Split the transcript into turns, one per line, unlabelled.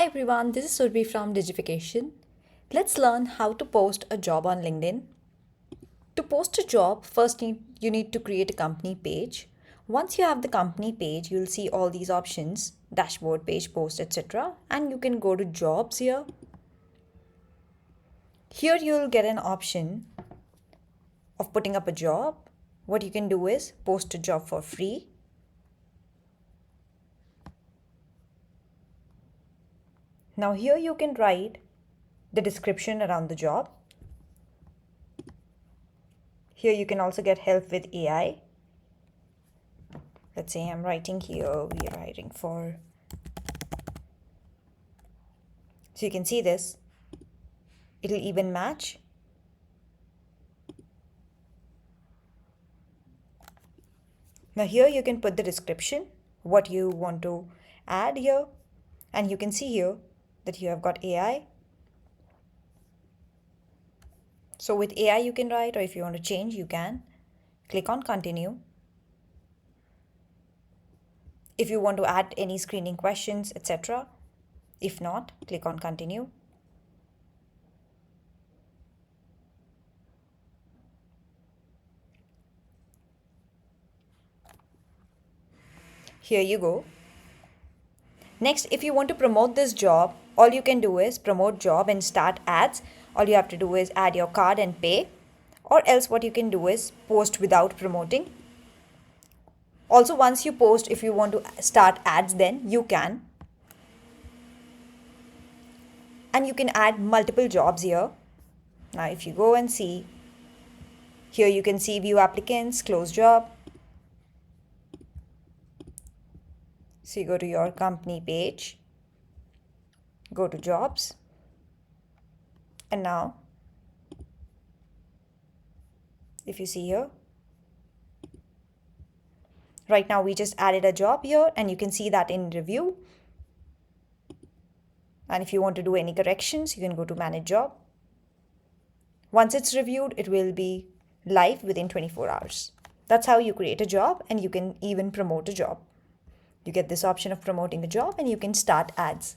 Hi everyone, this is Surbhi from Digification. Let's learn how to post a job on LinkedIn. To post a job, first you need to create a company page. Once you have the company page, you'll see all these options, dashboard page, post, etc. And you can go to jobs here. Here you'll get an option of putting up a job. What you can do is post a job for free. Now here you can write the description around the job. Here you can also get help with AI. Let's say I'm writing here, we are writing for, so you can see this, it'll even match. Now here you can put the description, what you want to add here, and you can see here that you have got AI. So with AI you can write, or if you want to change, you can. Click on continue. If you want to add any screening questions, etc. If not, click on continue. Here you go. Next, if you want to promote this job, all you can do is promote job and start ads. All you have to do is add your card and pay, or else what you can do is post without promoting. Also, once you post, if you want to start ads, then you can. And you can add multiple jobs here. Now, if you go and see, here you can see view applicants, close job. So you go to your company page, go to jobs, and now if you see here, right now we just added a job here and you can see that in review. And if you want to do any corrections, you can go to manage job. Once it's reviewed, it will be live within 24 hours. That's how you create a job, and you can even promote a job. You get this option of promoting a job and you can start ads.